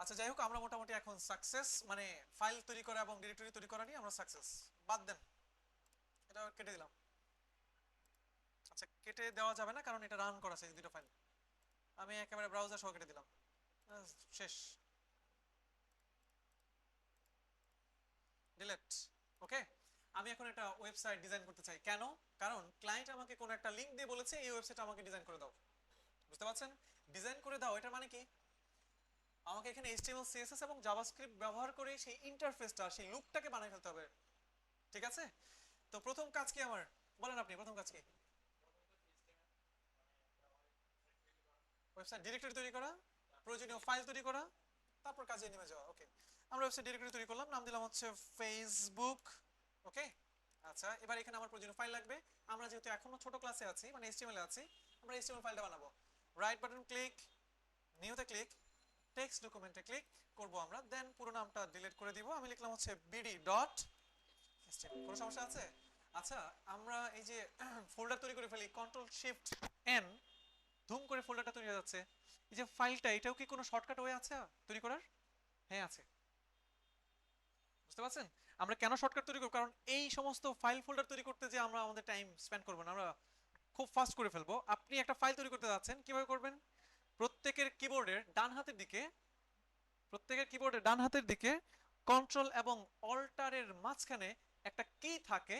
আচ্ছা যাই হোক, আমরা মোটামুটি এখন সাকসেস, মানে ফাইল তৈরি করা এবং ডিরেক্টরি তৈরি করা নিয়ে আমরা সাকসেস। বাদ দেন, এটা কেটে দিলাম। আচ্ছা কেটে দেওয়া যাবে না, কারণ এটা রান করা আছে এই দুটো ফাইল। আমি একেবারে ব্রাউজার সহ কেটে দিলাম। শেষ। ডিলেট। ওকে। আমি এখন একটা ওয়েবসাইট ডিজাইন করতে চাই। কেন? কারণ ক্লায়েন্ট আমাকে কোনো একটা লিংক দিয়ে বলেছে এই ওয়েবসাইট আমাকে ডিজাইন করে দাও। বুঝতে পারছেন? ডিজাইন করে দাও এটা মানে কি? আমাকে এখানে এইচটিএমএল সিএসএস এবং জাভাস্ক্রিপ্ট ব্যবহার করে সেই ইন্টারফেসটা, সেই লুকটাকে বানিয়ে ফেলতে হবে। ঠিক আছে? তো প্রথম কাজ কি আমার? বলেন আপনি প্রথম কাজ কি? ওয়েবসাইট ডিরেক্টরি তৈরি করা, প্রয়োজনীয় ফাইল তৈরি করা, তারপর কাজে নেমে যাওয়া। ওকে। আমরা ওয়েবসাইট ডিরেক্টরি তৈরি করলাম, নাম দিলাম হচ্ছে ফেসবুক। ওকে। আচ্ছা এবার এখানে আমার প্রয়োজনীয় ফাইল লাগবে। আমরা যেহেতু এখনো ছোট ক্লাসে আছি, মানে এইচটিএমএল এ আছি, আমরা এইচটিএমএল ফাইলটা বানাবো। রাইট বাটন ক্লিক, নিউতে ক্লিক, টেক্সট ডকুমেন্টে ক্লিক করব আমরা, দেন পুরো নামটা ডিলিট করে দিব। আমি লিখলাম হচ্ছে বিডি ডট এইচটিএমএল। কোনো সমস্যা আছে? আচ্ছা আমরা এই যে ফোল্ডার তৈরি করে ফেলি, কন্ট্রোল শিফট এন, ধুম করে ফোল্ডারটা তৈরি হয়ে যাচ্ছে। এই যে ফাইলটা, এটাও কি কোনো শর্টকাট ওয়ে আছে তৈরি করার? হ্যাঁ আছে। বুঝতে পারছেন আমরা কেন শর্টকাট তৈরি করব? কারণ এই সমস্ত ফাইল ফোল্ডার তৈরি করতে যে আমরা আমাদের টাইম স্পেন্ড করব না, আমরা খুব ফাস্ট করে ফেলবো। আপনি একটা ফাইল তৈরি করতে যাচ্ছেন, কিভাবে করবেন? প্রত্যেকের কিবোর্ডের ডান হাতের দিকে, প্রত্যেকের কিবোর্ডের ডান হাতের দিকে কন্ট্রোল এবং অল্টারের মাঝখানে একটা কি থাকে,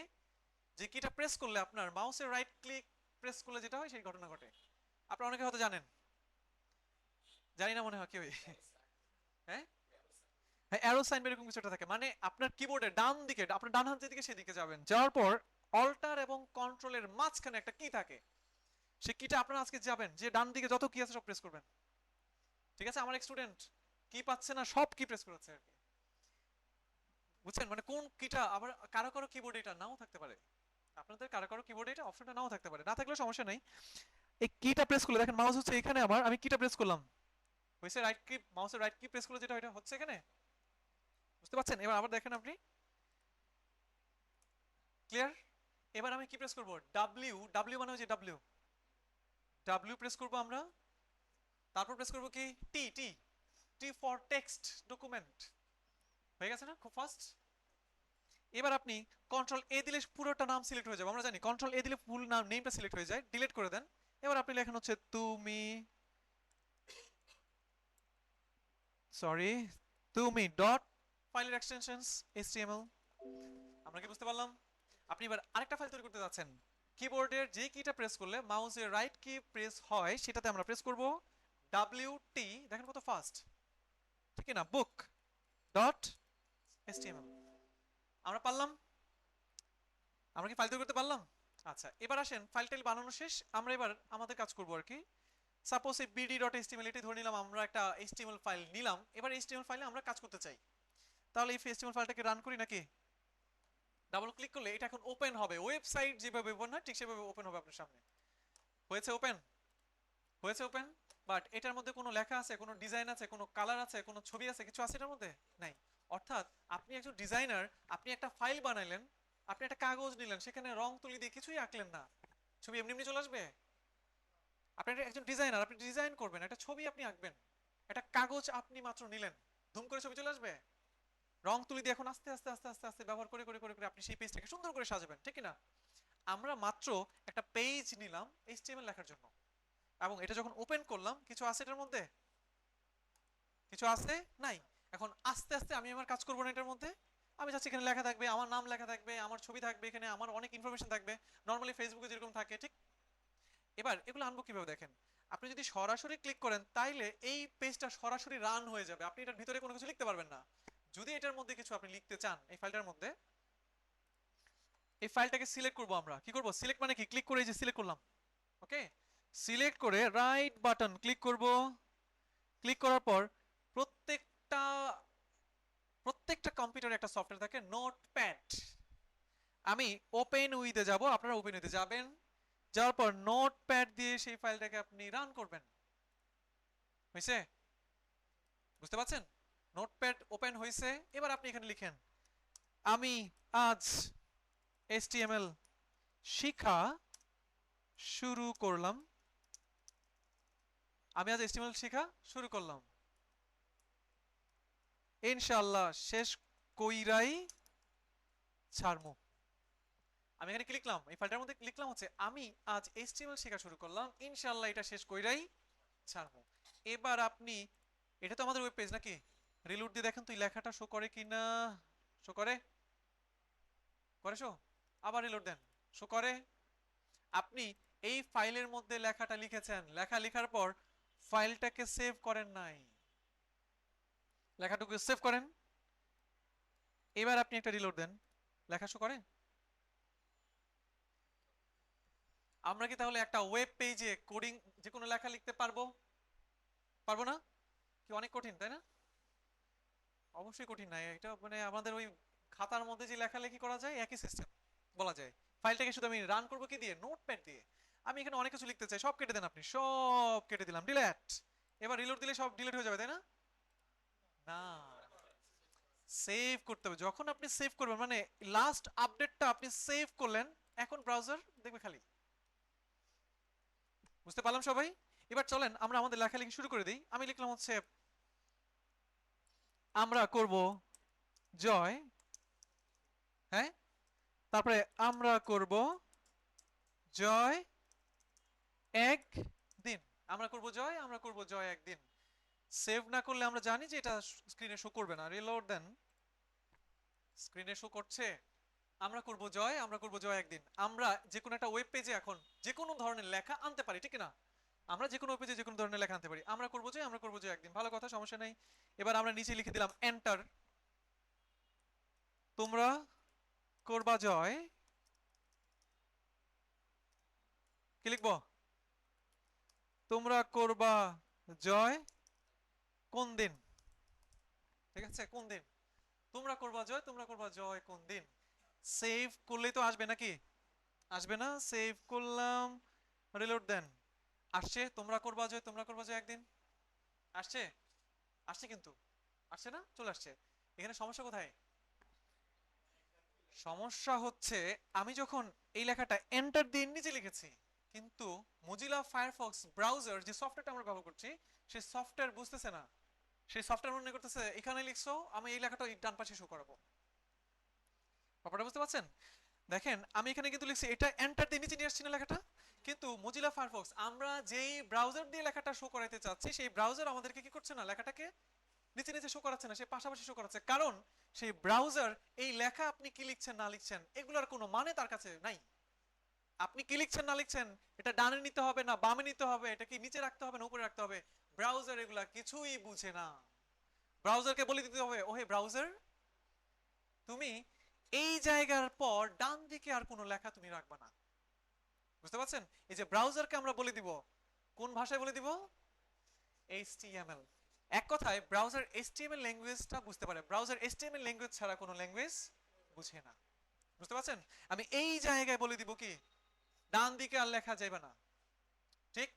যে কিটা প্রেস করলে আপনার মাউসের রাইট ক্লিক প্রেস করলে যেটা হয় সেই ঘটনা ঘটে। আপনারা অনেকে হয়তো জানেন, জানি না মনে হয় কেউই। হ্যাঁ, হ্যাঁ অ্যারো সাইন এরকম কিছু একটা থাকে, মানে আপনার কিবোর্ডের ডান দিকে, আপনার ডান হাত যেদিকে সেদিকে যাবেন, যাওয়ার পর অল্টার এবং কন্ট্রোলের মাঝখানে একটা কি থাকে। সেই কিটা আপনারা আজকে যাবেন, যে ডান দিকে যত কি আছে সব প্রেস করবেন। ঠিক আছে? আমার এক স্টুডেন্ট কি পাচ্ছে না, সব কি প্রেস করেছে আর কি। বুঝছেন? মানে কোন কিটা আবার কারো কারো কিবোর্ডে এটা নাও থাকতে পারে, আপনাদের কারো কারো কিবোর্ডে এটা অপশনটা নাও থাকতে পারে, না থাকলে সমস্যা নেই। এই কিটা প্রেস করলে দেখেন মাউস হচ্ছে এখানে, আমার আমি কিটা প্রেস করলাম, হয়েছে রাইট কি, মাউসের রাইট কি প্রেস করলে যেটা এটা হচ্ছে এখানে। বুঝতে পারছেন? এবার আবার দেখেন আপনি, ক্লিয়ার? এবার আমি কি প্রেস করব? ডাব্লিউ, ডাব্লিউ মানে হচ্ছে ডাব্লিউ, ডাব্লিউ প্রেস করব আমরা। তারপর প্রেস করব কি? টি, টি, টি ফর টেক্সট ডকুমেন্ট। হয়ে গেছে না খুব ফাস্ট? এবার আপনি কন্ট্রোল এ দিলে পুরোটা নাম সিলেক্ট হয়ে যাবে, আমরা জানি কন্ট্রোল এ দিলে ফুল নাম, নেমটা সিলেক্ট হয়ে যায়, ডিলিট করে দেন। এবার আপনি লেখেন হচ্ছে তুমি, সরি, তুমি ডট ফাইলের এক্সটেনশনস এইচটিএমএল। আমরা কি বুঝতে পারলাম? আপনি এবার আরেকটা ফাইল তৈরি করতে যাচ্ছেন, কিবোর্ডের যে কিটা প্রেস করলে মাউসের রাইট কি প্রেস হয় সেটাতে আমরা প্রেস করব ডাব্লিউ টি, দেখেন কত ফাস্ট, ঠিক না? বুক ডট এইচটিএমএল। আমরা পারলাম? আমরা কি ফাইল তৈরি করতে পারলাম? আচ্ছা এবার আসেন, ফাইল টাইল বানানো শেষ, আমরা এবার আমাদের কাজ করব আর কি। সাপোজ এই বিডি ডট এইচটিএমএল এটি ধরে নিলাম, আমরা একটা এইচটিএমএল ফাইল নিলাম। এবার এইচটিএমএল ফাইলে আমরা কাজ করতে চাই, তাহলে এই এইচটিএমএল ফাইলটাকে রান করি নাকি? ডাবল ক্লিক করলে এটা এখন ওপেন হবে, ওয়েবসাইট যেভাবে ওপেন হয় ঠিক সেভাবে ওপেন হবে আপনার সামনে। হয়েছে ওপেন? হয়েছে ওপেন। বাট এটার মধ্যে কোনো লেখা আছে, কোনো ডিজাইন আছে, কোনো কালার আছে, কোনো ছবি আছে, কিছু আছে এটার মধ্যে? নাই। অর্থাৎ আপনি একজন ডিজাইনার, আপনি একটা ফাইল বানাইলেন, আপনি একটা কাগজ নিলেন, সেখানে রং তুলি দিয়ে কিছুই আঁকলেন না, ছবি এমনি এমনি চলে আসবে? আপনি একজন ডিজাইনার, আপনি ডিজাইন করবেন, একটা ছবি আপনি আঁকবেন, একটা কাগজ আপনি মাত্র নিলেন, ধুম করে ছবি চলে আসবে? রং তুলি দিয়ে এখন আস্তে আস্তে আস্তে আস্তে আস্তে ব্যবহার করে করে করে করে আপনি সেই পেজটাকে সুন্দর করে সাজাবেন, ঠিক না? আমরা মাত্র একটা পেজ নিলাম এইচটিএমএল লেখার জন্য, এবং এটা যখন ওপেন করলাম কিছু আছে এটার মধ্যে? কিছু আছে? নাই। এখন আস্তে আস্তে আমি আমার কাজ করবো না এটার মধ্যে, আমি চাচ্ছি এখানে লেখা থাকবে, আমার নাম লেখা থাকবে, আমার ছবি থাকবে, এখানে আমার অনেক ইনফরমেশন থাকবে, নর্মালি ফেসবুকে যেরকম থাকে, ঠিক? এবার এগুলো আনবো কিভাবে দেখেন, আপনি যদি সরাসরি ক্লিক করেন তাইলে এই পেজটা সরাসরি রান হয়ে যাবে, আপনি এটার ভিতরে কোনো কিছু লিখতে পারবেন না। যদি এটার মধ্যে কিছু আপনি লিখতে চান এই ফাইলটার মধ্যে, এই ফাইলটাকে সিলেক্ট করব আমরা। কি করব? সিলেক্ট মানে কি? ক্লিক করে এই যে সিলেক্ট করলাম। ওকে। সিলেক্ট করে রাইট বাটন ক্লিক করব। ক্লিক করার পর প্রত্যেকটা প্রত্যেকটা কম্পিউটারে একটা সফটওয়্যার থাকে নোটপ্যাড। আমি ওপেন উইথে যাব, আপনারা ওপেন উইথে যাবেন, যাওয়ার পর নোটপ্যাড দিয়ে সেই ফাইলটাকে আপনি রান করবেন। হয়েছে? বুঝতে পারছেন? নোটপ্যাড ওপেন হয়েছে। এবার আপনি এখানে লিখেন আমি আজ এইচটিএমএল শিখা শুরু করলাম, আমি আজ এইচটিএমএল শেখা শুরু করলাম। ইনশাআল্লাহ শেষ কইরাই ছাড়মু। আমি এখানে কি লিখলাম, এই ফাইলটার মধ্যে লিখলাম হচ্ছে আমি আজ এইচটিএমএল শেখা শুরু করলাম, ইনশাআল্লাহ এটা শেষ কইরাই ছাড়মু। এবার আপনি, এটা তো আমাদের ওয়েব পেজ নাকি, রিলোড দিয়ে দেখেন তো এই লেখাটা শো করে কিনা। শো করে, করে শো, আবার রিলোড দেন, শো করে। আপনি এই ফাইলের মধ্যে লেখাটা লিখেছেন, লেখা লেখার পর ফাইলটাকে সেভ করেন নাই, লেখাটুকু সেভ করেন। এবার আপনি একটা রিলোড দেন, লেখা শো করে। আমরা কি তাহলে একটা ওয়েব পেজে কোডিং যে কোনো লেখা লিখতে পারবো? পারবো না? কি অনেক কঠিন, তাই না? অবশ্যই কঠিন না, এটা মানে আমাদের ওই খাতার মধ্যে যে লেখালেখি করা যায় একই সিস্টেম বলা যায়। ফাইলটাকে শুধু আমি রান করবো কি দিয়ে, নোটপ্যাড দিয়ে। আমি এখানে অনেক কিছু লিখতে চাই, সব কেটে দেন আপনি, সব কেটে দিলাম, ডিলেট। এবার রিলোড দিলে সব ডিলিট হয়ে যাবে, তাই না? না, সেভ করতে হবে। যখন আপনি সেভ করবেন, মানে লাস্ট আপডেটটা আপনি সেভ করলেন, এখন ব্রাউজার দেখবে খালি। বুঝতে পারলাম সবাই? এবার চলেন আমরা আমাদের লেখালেখি শুরু করে দিই। আমি লিখলাম হচ্ছে আমরা করব জয়, হ্যাঁ, তারপরে আমরা করব জয় একদিন, আমরা করব জয়, আমরা করব জয় একদিন। সেভ না করলে আমরা জানি যে এটা স্ক্রিনে শো করবে না। রিলোড দেন, স্ক্রিনে শো করছে। আমরা করব জয়, আমরা করব জয় একদিন। আমরা যে কোনো একটা ওয়েব পেজে এখন যে কোনো ধরনের লেখা আনতে পারি, ঠিক না? আমরা যে কোনো ওয়েব পেজে যে কোনো ধরনের লেখা আনতে পারি। আমরা করব জয়, আমরা করব জয় একদিন, ভালো কথা, সমস্যা নেই। এবার আমরা নিচে লিখে দিলাম এন্টার, তোমরা করবা জয়, কি লিখবো, তোমরা করবা জয় কোন দিন, ঠিক আছে, কোন দিন, তোমরা করবা জয়, তোমরা করবা জয় কোন দিন। সেভ করলেই তো আসবে নাকি, আসবে না? সেভ করলাম, রিলোড দেন, আসছে তোমরা করবা জয়, তোমরা করবা জয় একদিন, আসছে, আসছে কিন্তু, আসছে না, চলে আসছে। এখানে সমস্যা কোথায়? সমস্যা হচ্ছে আমি যখন এই লেখাটা এন্টার দিয়ে নিচে লিখেছি, কিন্তু মজিলা ফায়ারফক্স ব্রাউজার যে সফটওয়্যারটা আমরা ব্যবহার করছি, সেই সফটওয়্যার বুঝতেছে না। সেই সফটওয়্যার মনে করতেছে এখানে লিখছো, আমি এই লেখাটা এই ডান পাশে শো করাবো। ব্যাপারটা বুঝতে পারছেন? দেখেন আমি এখানে কিন্তু লিখছি এটা এন্টার দিয়ে নিচে নিয়ে আসছি না লেখাটা, কিন্তু মজিলা ফায়ারফক্স আমরা যেই ব্রাউজার দিয়ে লেখাটা শো করাতে চাচ্ছি, সেই ব্রাউজার আমাদেরকে কি করছে না, লেখাটাকে নিচে নিচে শো করাচ্ছে না, সে পাশাপাশি শো করাচ্ছে। কারণ সেই ব্রাউজার এই লেখা আপনি কি লিখছেন না লিখছেন এগুলোর কোনো মানে তার কাছে নাই। আপনি কি লিখছেন না লিখছেন, এটা ডানে নিতে হবে না বামে নিতে হবে, এটা কি নিচে রাখতে হবে না উপরে রাখতে হবে, ব্রাউজার এগুলা কিছুই বুঝে না। ব্রাউজারকে বলে দিতে হবে, ওহে ব্রাউজার, তুমি এই জায়গার পর ডান দিকে আর কোনো লেখা তুমি রাখবা না। বুঝতে পারছেন? এই যে ব্রাউজারকে আমরা বলে দিব, কোন ভাষায় বলে দিব, HTML। এক কথায় ব্রাউজার HTML ল্যাঙ্গুয়েজটা বুঝতে পারে, ব্রাউজার HTML ল্যাঙ্গুয়েজ ছাড়া কোনো ল্যাঙ্গুয়েজ বুঝে না। বুঝতে পারছেন? আমি এই জায়গায় বলে দিব কি, ডান দিকে আর লেখা যাবে না, ঠিক?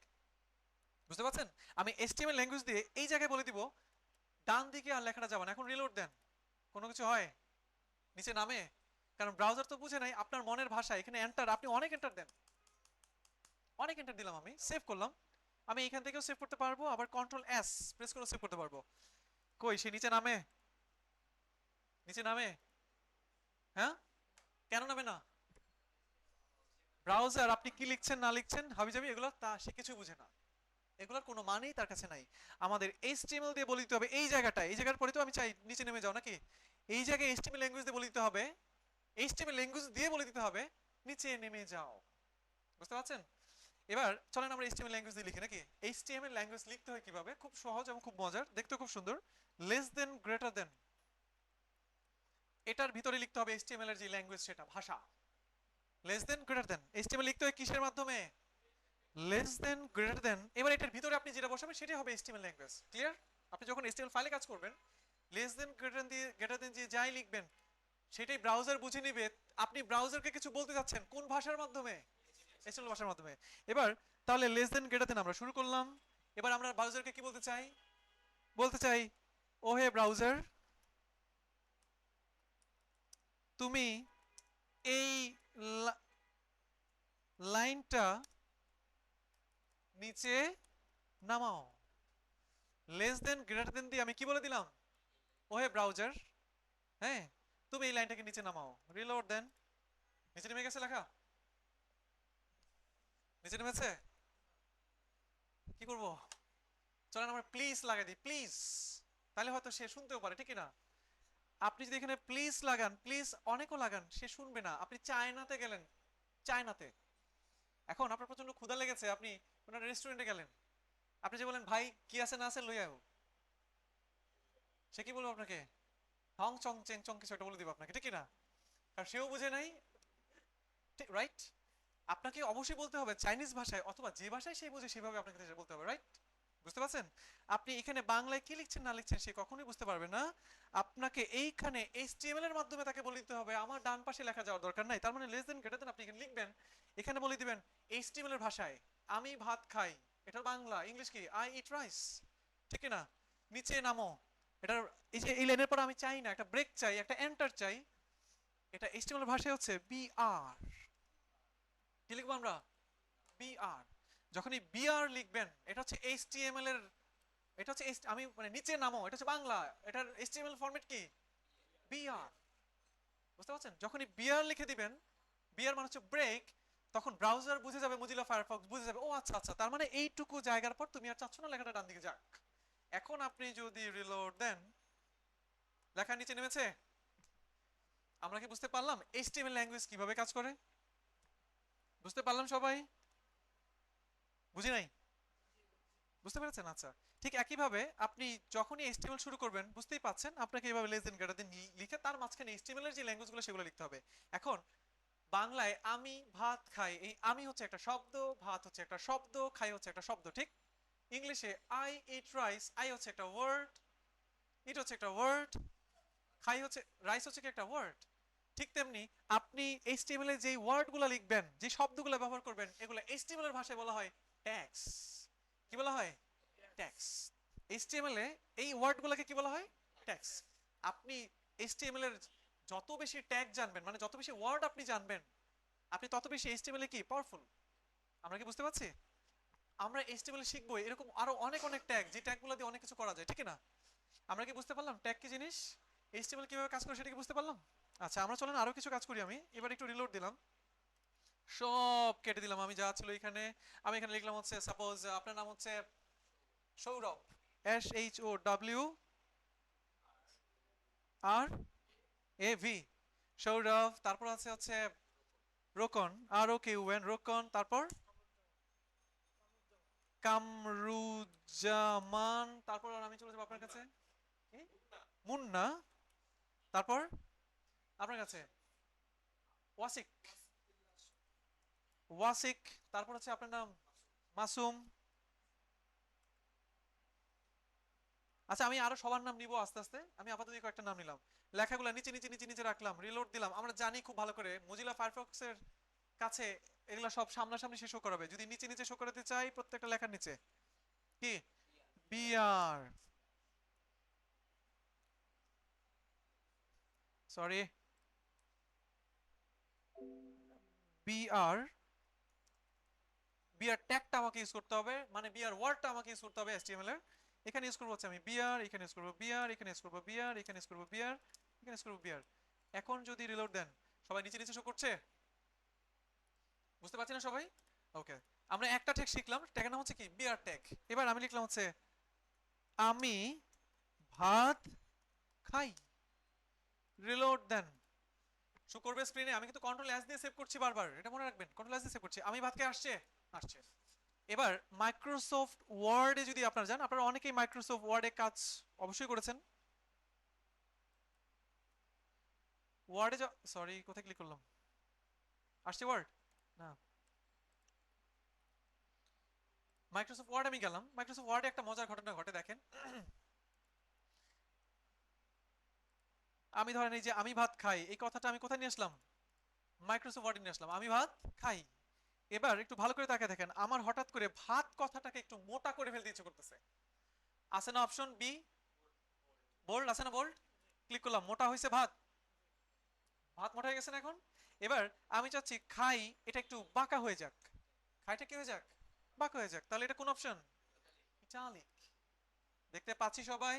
বুঝতে পারছেন? আমি HTML ল্যাঙ্গুয়েজ দিয়ে এই জায়গায় বলে দিব ডান দিকে আর লেখাটা যাবে না। এখন রিলোড দেন, কোনো কিছু হয়, নিচে নামে, কারণ ব্রাউজার তো বুঝে নাই আপনার মনের ভাষা। এখানে এন্টার, আপনি অনেক এন্টার দেন, অনেক এন্টার দিলাম, আমি সেভ করলাম। আমি এখান থেকেও সেভ করতে পারবো, আবার কন্ট্রোল এস প্রেস করে সেভ করতে পারবো। কই সে নিচে নামে, নিচে নামে, হ্যাঁ, কেন নামে না? ব্রাউজার আপনি কি লিখছেন না লিখছেন হাবিজাবি এগুলো তা সে কিছু বুঝে না, এগুলোর কোনো মানেই তার কাছে নাই। আমাদের HTML দিয়ে বলে দিতে হবে এই জায়গাটা, এই জায়গার পরে তো আমি চাই নিচে নেমে যাও নাকি, এই জায়গায় HTML ল্যাঙ্গুয়েজ দিয়ে বলে দিতে হবে, HTML ল্যাঙ্গুয়েজ দিয়ে বলে দিতে হবে নিচে নেমে যাও। বুঝতে পারছেন? এবার চলেন আমরা HTML ল্যাঙ্গুয়েজ দিয়ে লিখি নাকি। HTML ল্যাঙ্গুয়েজ লিখতে হয় কিভাবে, খুব সহজ এবং খুব মজার, দেখতে খুব সুন্দর। লেস দেন গ্রেটার দেন, এটার ভিতরে লিখতে হবে HTML এর যে ল্যাঙ্গুয়েজ সেটা ভাষা। Less than greater than, HTML লিখতে হয় কিসের মাধ্যমে, লেস দেন গ্রেটার দেন। এবার এটার ভিতরে আপনি যেটা বসাবেন সেটাই হবে HTML ল্যাঙ্গুয়েজ। ক্লিয়ার? আপনি যখন HTML ফাইলে কাজ করবেন, লেস দেন গ্রেটার দেন দিয়ে যাই লিখবেন সেটাই ব্রাউজার বুঝে নিবে। আপনি ব্রাউজারকে কিছু বলতে যাচ্ছেন কোন ভাষার মাধ্যমে, HTML ভাষার মাধ্যমে। এবার তাহলে লেস দেন গ্রেটার দেন আমরা শুরু করলাম। এবার আমরা ব্রাউজারকে কি বলতে চাই, বলতে চাই ও হে ব্রাউজার, তুমি এই লাইনটা নিচে নামাও। লেস দেন গ্রেটার দেন দিয়ে আমি কি বলে দিলাম, ওহে ব্রাউজার, হ্যাঁ তুমি এই লাইনটাকে নিচে নামাও, রিলোড দেন। নিচে নেমে গেছে লেখা? নিচে নেমেছে? কি করব? চলেন আমরা প্লিজ লাগাই দিই, প্লিজ, তাহলে হয়তো সে শুনতেও পারে, ঠিক না? আপনি যদি এখানে প্লিজ লাগান, প্লিজ অনেকও লাগান, সে শুনবে না। আপনি চায়নাতে গেলেন, চায়নাতে এখন আপনার প্রচন্ড ক্ষুধা লেগেছে, আপনি কোনো রেস্টুরেন্টে গেলেন, আপনি যে বলেন ভাই কি আছে না আছে লই আও, সে কি বলবো আপনাকে? হং চং চেং চং কিছু একটা বলে দিব আপনাকে, ঠিক না? কারণ সেও বুঝে নাই, রাইট? আপনাকে অবশ্যই বলতে হবে চাইনিজ ভাষায়, অথবা যে ভাষায় সে বোঝে সেভাবে আপনাকে বলতে হবে, রাইট? বুঝতে পারছেন? আপনি এখানে বাংলায় কি লিখছেন না লিখছেন সে কখনোই বুঝতে পারবে না। আপনাকে এইখানে এইচটিএমএল এর মাধ্যমে তাকে বলে দিতে হবে আমার ডান পাশে লেখা যাওয়ার দরকার নাই, তার মানে লেস দেন গ্রেটার দেন আপনি এখানে লিখবেন, এখানে বলে দিবেন এইচটিএমএল এর ভাষায় আমি ভাত খাই, এটার বাংলা ইংলিশ কি আই ইট রাইস, ঠিক না? নিচে নামো, এটার এই যে এই লাইনের পর আমি চাই না, একটা ব্রেক চাই, একটা এন্টার চাই, এটা এইচটিএমএল এর ভাষায় হচ্ছে বি আর। কি লিখবো আমরা? বি আর। যখন এই বি আর লিখবেন এটা হচ্ছে এইচটিএমএল এর, এটা হচ্ছে আমি মানে নিচে নামো, এটা হচ্ছে বাংলা, এটার এইচটিএমএল ফরম্যাট কি? বিআর। বুঝতে পারছেন? যখনই বিআর লিখে দিবেন, বিআর মানে হচ্ছে ব্রেক, তখন ব্রাউজার বুঝে যাবে, মোজিলা ফায়ারফক্স বুঝে যাবে, ও আচ্ছা আচ্ছা, তার মানে এইটুকু জায়গার পর তুমি আর চাচ্ছ না লেখাটা ডান দিকে যাক। এখন আপনি যদি রিলোড দেন, লেখা নিচে নেমেছে। আমরা কি বুঝতে পারলাম এইচটিএমএল ল্যাঙ্গুয়েজ কিভাবে কাজ করে? বুঝতে পারলাম সবাই? বুঝি নাই? বুঝতে পেরেছেন? আচ্ছা, ঠিক একইভাবে আপনি যখনই এইচটিএমএল শুরু করবেন, বুঝতেই পাচ্ছেন আপনাকে এইভাবে লেস দেন গ্রেটার দেন লিখে তার মাঝখানে এইচটিএমএল এর যে ল্যাঙ্গুয়েজগুলো সেগুলো লিখতে হবে। এখন বাংলায় আমি ভাত খাই, এই আমি হচ্ছে একটা শব্দ, ভাত হচ্ছে একটা শব্দ, খাই হচ্ছে একটা শব্দ, ঠিক? ইংলিশে আই ইট রাইস, আই হচ্ছে একটা ওয়ার্ড, ইট হচ্ছে একটা ওয়ার্ড, খাই হচ্ছে, রাইস হচ্ছে কি একটা ওয়ার্ড। ঠিক তেমনি আপনি এইচটিএমএল এর যেই ওয়ার্ডগুলো লিখবেন, যে শব্দগুলো ব্যবহার করবেন, এগুলো এইচটিএমএল এর ভাষায় বলা হয় ট্যাগস। কি বলা হয়? ট্যাগস। এইচটিএমএল এ এই ওয়ার্ডগুলোকে কি বলা হয়? ট্যাগস। আপনি এইচটিএমএল এর যত বেশি ট্যাগ জানবেন, মানে যত বেশি ওয়ার্ড আপনি জানবেন, আপনি তত বেশি এইচটিএমএল এ কি পাওয়ারফুল। আমরা কি বুঝতে পারছি? আমরা এইচটিএমএল এ শিখবো এরকম আরো অনেক অনেক ট্যাগ, যে ট্যাগগুলো দিয়ে অনেক কিছু করা যায়, ঠিক না? আমরা কি বুঝতে পারলাম ট্যাগ কি জিনিস, এইচটিএমএল কিভাবে কাজ করে সেটা কি বুঝতে পারলাম? আচ্ছা, আমরা চলেন আরো কিছু কাজ করি। আমি এবার একটু রিলোড দিলাম, সব কেটে দিলাম আমি যা ছিল এখানে। আমি এখানে লিখলাম হচ্ছে সাপোজ আপনার নাম হচ্ছে সৌরভ, SHOWR, সৌরভ। তারপর আছে হচ্ছে রোকন, ROKUN, রোকন। তারপর কামরুজ্জামান। তারপর আর আমি চলে যাবো আপনার কাছে, কি? মুন্না। তারপর আপনার কাছে ওয়াসিক, ওয়াসিক। তারপর হচ্ছে আপনার নাম মাসুম। আচ্ছা, আমি আরো সবার নাম নিব আস্তে আস্তে, আমি আপাতত কয়েকটা নাম নিলাম। লেখাগুলো নিচে নিচে নিচে নিচে রাখলাম, রিলোড দিলাম। আমরা জানি খুব ভালো করে মোজিলা ফায়ারফক্স এর কাছে এগুলা সব সামনাসামনি শো করাবে। যদি নিচে নিচে শো করাতে চাই প্রত্যেকটা লেখার নিচে কি বিআর, সরি বিআর, বিআর ট্যাগটা আমাকে ইউজ করতে হবে, মানে বিআর ওয়ার্ডটা আমাকে ইউজ করতে হবে এইচটিএমএল এর। এখানে ইউজ করব হচ্ছে আমি বিআর, এখানে ইউজ করব বিআর, এখানে ইউজ করব বিআর, এখানে ইউজ করব বিআর, এখানে ইউজ করব বিআর। এখন যদি রিলোড দেন, সবাই নিচে নিচে শো করছে? বুঝতে পারছি না সবাই? ওকে, আমরা একটা ট্যাগ শিখলাম, ট্যাগের নাম হচ্ছে কি বিআর ট্যাগ। এবার আমি লিখলাম হচ্ছে আমি ভাত খাই, রিলোড দেন। শো করবে স্ক্রিনে। আমি কিন্তু কন্ট্রোল এস দিয়ে সেভ করছি বারবার, এটা মনে রাখবেন, কন্ট্রোল এস দিয়ে সেভ করছি। আমি ভাত খেয়ে আসছে, আসছে। এবার মাইক্রোসফট ওয়ার্ডে যদি আপনারা যান, আপনারা অনেকেই মাইক্রোসফট ওয়ার্ডে কাজ অবশ্যই করেছেন। ওয়ার্ডে সরি কোথায় ক্লিক করলাম, আসছে ওয়ার্ড না, মাইক্রোসফট ওয়ার্ড আমি গেলাম। মাইক্রোসফট ওয়ার্ডে একটা মজার ঘটনা ঘটে, দেখেন। আমি ধরেন এই যে আমি ভাত খাই, এই কথাটা আমি কোথায় নিয়ে আসলাম? মাইক্রোসফট ওয়ার্ডে নিয়ে আসলাম, আমি ভাত খাই। এবার একটু ভালো করে তাকিয়ে দেখেন, আমার হঠাৎ করে ভাত কথাটাকে একটু মোটা করে ফেলতে ইচ্ছে করতেছে। আছে না অপশন বি, বোল্ড, আছে না বোল্ড? ক্লিক করলাম, মোটা হয়েছে ভাত, ভাত মোটা হয়ে গেছে না এখন। এবার আমি চাচ্ছি খাই এটা একটু বাঁকা হয়ে যাক, খাইটা কি হয়ে যাক? বাঁকা হয়ে যাক। তাহলে এটা কোন অপশন? ইটালিক। দেখতে পাচ্ছি সবাই?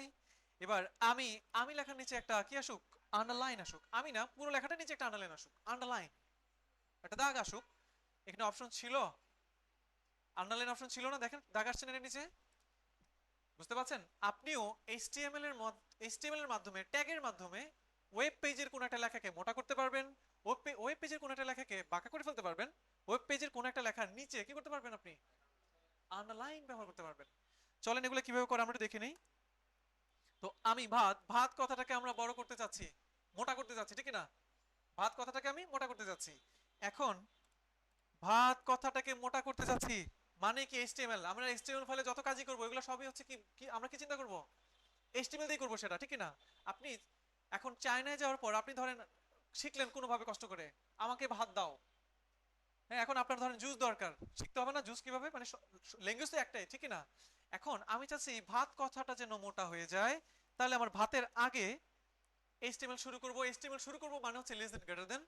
এবার আমি আমি লেখার নিচে একটা কি আসুক, আন্ডারলাইন আসুক। আমি না, পুরো লেখাটার নিচে একটা আন্ডারলাইন আসুক, আন্ডারলাইন একটা দাগ আসুক। এখানে অপশন ছিল, আন্ডারলাইন অপশন ছিল না, দেখেন দাগ আসছে না এর নিচে। বুঝতে পারছেন? আপনিও এইচটিএমএল এর মাধ্যমে, ট্যাগের মাধ্যমে ওয়েব পেজের কোন একটা লেখাকে মোটা করতে পারবেন, ওয়েব পেজের কোন একটা লেখাকে বাঁকা করে ফেলতে পারবেন, ওয়েব পেজের কোন একটা লেখার নিচে কি করতে পারবেন আপনি, আন্ডারলাইন ব্যবহার করতে পারবেন। চলেন এগুলো কিভাবে করে আমরা একটু দেখে নেই। তো আমি ভাত, ভাত কথাটাকে আমরা বড় করতে চাচ্ছি, মোটা করতে চাচ্ছি, ঠিক না? ভাত কথাটাকে আমি মোটা করতে যাচ্ছি। এখন ভাত কথাটাকে মোটা করতে যাচ্ছি মানে কি, এইচটিএমএল। আমরা এইচটিএমএল ফাইলে যত কাজই করব এগুলো সবই হচ্ছে কি কি আমরা কি চিন্তা করব, এইচটিএমএল দিয়ে করব সেটা, ঠিক না? আপনি এখন চায়নায় যাওয়ার পর আপনি ধরেন শিখলেন কোনোভাবে কষ্ট করে, আমাকে ভাত দাও। হ্যাঁ, এখন আপনার ধরেন জুস দরকার, শিখতে হবে না জুস কিভাবে, মানে ল্যাঙ্গুয়েজ তো একটাই, ঠিক না? এখন আমি চাচ্ছি ভাত কথাটা যেন মোটা হয়ে যায়, তাহলে আমার ভাতের আগে এইচটিএমএল শুরু করব। এইচটিএমএল শুরু করব মানে হচ্ছে লেস দেন গ্রেটার দেন।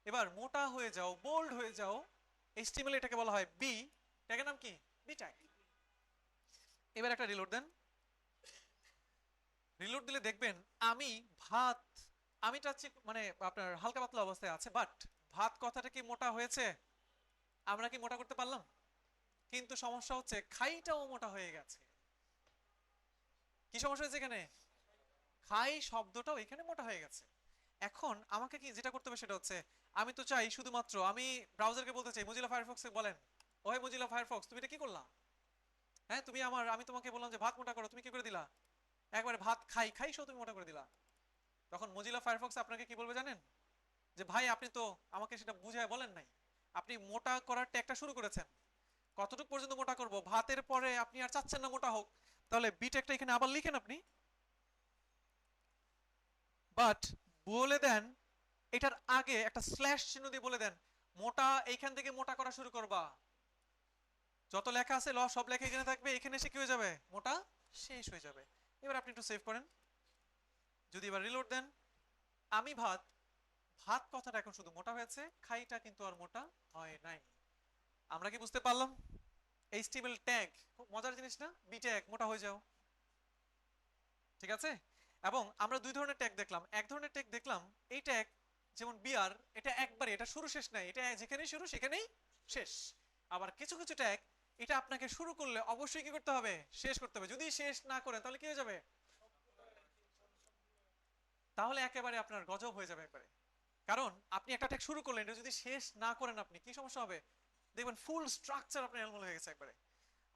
এবার মোটা হয়ে যাও, বোল্ড হয়ে যাও, এইচটিএমএল এটাকে বলা হয় বি। ট্যাগের নাম কি? B tag. এবার একটা রিলোড দেন। রিলোড দিলে দেখবেন আমি ভাত, আমি চাচ্ছি মানে আপনার হালকা পাতলা অবস্থায় আছে, বাট ভাত কথাটা কি মোটা হয়েছে? আমরা কি মোটা করতে পারলাম? কিন্তু সমস্যা হচ্ছে খাইটাও মোটা হয়ে গেছে। কি সমস্যা হয়েছে এখানে? খাই শব্দটাও এখানে মোটা হয়ে গেছে। এখন আমাকে কি যেটা করতে হবে সেটা হচ্ছে, আমি তো চাই শুধুমাত্র, আমি ব্রাউজারকে বলতে চাই, মোজিলা ফায়ারফক্সকে বলেন, ওহে মোজিলা ফায়ারফক্স তুমি এটা কি করলা? হ্যাঁ, তুমি আমি তোমাকে বললাম যে ভাত মোটা করো, তুমি কি করে দিলা? একবারে ভাত খাই খাই সব তুমি মোটা করে দিলা। তখন মোজিলা ফায়ারফক্স আপনাকে কি বলবে জানেন? যে ভাই আপনি তো আমাকে সেটা বুঝায় বলেন নাই, আপনি মোটা করার ট্যাগটা শুরু করেছেন, কতটুকু পর্যন্ত মোটা করব, ভাতের পরে আপনি আর চাচ্ছেন না মোটা হোক, তাহলে বি ট্যাগটা এখানে আবার লিখেন আপনি। বাট বলে দেন এটার আগে একটা স্ল্যাশ চিহ্ন দিয়ে বলে দেন মোটা, এইখান থেকে মোটা করা শুরু করবা, যত লেখা আছে সব লেখা এখানে থাকবে, এখানে এসে কি হয়ে যাবে, মোটা শেষ হয়ে যাবে। এবার আপনি একটু সেভ করেন, যদি এবার রিলোড দেন, আমি ভাত, ভাত কথাটা এখন শুধু মোটা হয়েছে, খাইটা কিন্তু আর মোটা হয় নাই। আমরা কি বুঝতে পারলাম? এইচটিএমএল ট্যাগ খুব মজার জিনিস না, বি ট্যাগ মোটা হয়ে যাও, ঠিক আছে? এবং আমরা দুই ধরনের ট্যাগ দেখলাম, এক ধরনের ট্যাগ দেখলাম এই ট্যাগ, যেমন বিআর, এটা একবারে, এটা শুরু শেষ নাই, এটা যেখানেই শুরু সেখানেই শেষ। আবার কিছু কিছু ট্যাগ এটা আপনাকে শুরু করলে অবশ্যই কি করতে হবে, শেষ করতে হবে, যদি শেষ না করেন তাহলে কি হয়ে যাবে, তাহলে একেবারে আপনার গজব হয়ে যাবে একবারে। কারণ আপনি একটা ট্যাগ শুরু করলেন, এটা যদি শেষ না করেন আপনি, কি সমস্যা হবে, দেখবেন ফুল স্ট্রাকচার আপনার এলোমেলো হয়ে গেছে একবারে।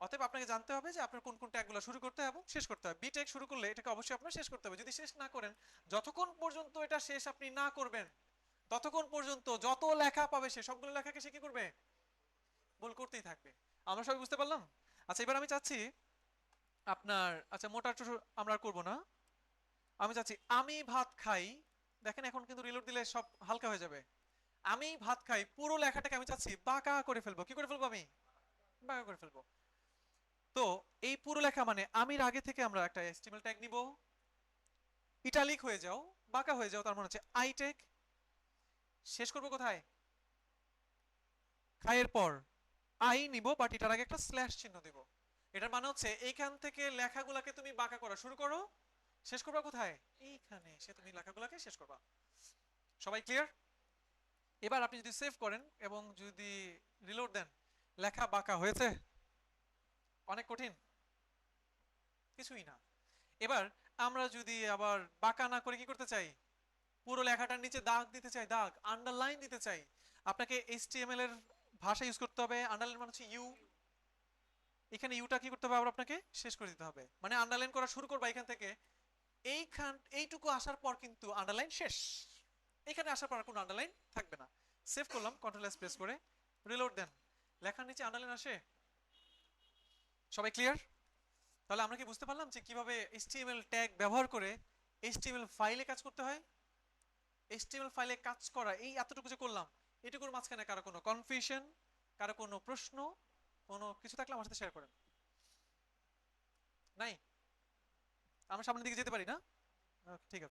অতএব আপনাকে জানতে হবে যে আপনার কোন কোন ট্যাগগুলো শুরু করতে হবে এবং শেষ করতে হবে। বি ট্যাগ শুরু করলে এটাকে অবশ্যই আপনার শেষ করতে হবে, যদি শেষ না করেন, যতক্ষণ পর্যন্ত এটা শেষ আপনি না করবেন ততক্ষণ পর্যন্ত যত লেখা পাবে সে সবগুলো লেখাকে সে কি করবে, ভুল করতেই থাকবে। আমরা সবাই বুঝতে পারলাম? আচ্ছা এবার আমি চাচ্ছি আপনার, আচ্ছা মোটা আমরা আর করবো না, আমি চাচ্ছি আমি ভাত খাই। দেখেন এখন কিন্তু রিলোড দিলে সব হালকা হয়ে যাবে। আমি ভাত খাই পুরো লেখাটাকে আমি চাচ্ছি বাঁকা করে ফেলবো। কি করে ফেলবো আমি? বাঁকা করে ফেলবো। তো এই পুরো লেখা মানে আমির আগে থেকে আমরা একটা এচটিএমএল ট্যাগ নিব, ইটালিক হয়ে যাও, বাঁকা হয়ে যাও, তার মানে হচ্ছে আই ট্যাগ। শেষ করবো কোথায়? খাইয়ের পর আই নিব, বাট এটার আগে একটা স্ল্যাশ চিহ্ন দিব। এটার মানে হচ্ছে এইখান থেকে লেখাগুলোকে তুমি বাঁকা করা শুরু করো, শেষ করবা কোথায়, এইখানে সে তুমি লেখাগুলোকে শেষ করবা। সবাই ক্লিয়ার? এবার আপনি যদি সেভ করেন এবং যদি রিলোড দেন, লেখা বাঁকা হয়েছে? অনেক কঠিন? কিছুই না। এবার আমরা যদি আবার বাঁকা না করে কি করতে চাই, পুরো লেখাটার নিচে দাগ দিতে চাই, দাগ আন্ডারলাইন দিতে চাই, আপনাকে এইচটিএমএল এর ভাষা ইউজ করতে হবে। আন্ডারলাইন মানে হচ্ছে ইউ, এখানে ইউটা কি করতে হবে, আবার আপনাকে শেষ করে দিতে হবে, মানে আন্ডারলাইন করা শুরু করবা এখান থেকে, এইটুকু আসার পর কিন্তু আন্ডারলাইন শেষ, এখানে আসার পর আর কোনো আন্ডারলাইন থাকবে না। সেভ করলাম কন্ট্রোল এস প্রেস করে, রিলোড দেন, লেখার নিচে আন্ডারলাইন আসে। সবাই ক্লিয়ার? তাহলে আমরা কি বুঝতে পারলাম যে কিভাবে এইচটিএমএল ট্যাগ ব্যবহার করে এইচটিএমএল ফাইলে কাজ করতে হয়? এইচটিএমএল ফাইলে কাজ করা এই এতটুকু যে করলাম, এটুকুর মাঝখানে কারো কোনো কনফিউশন, কারো কোনো প্রশ্ন, কোনো কিছু থাকলে আমার সাথে শেয়ার করেন। নাই? আমরা সামনের দিকে যেতে পারি না? ঠিক আছে।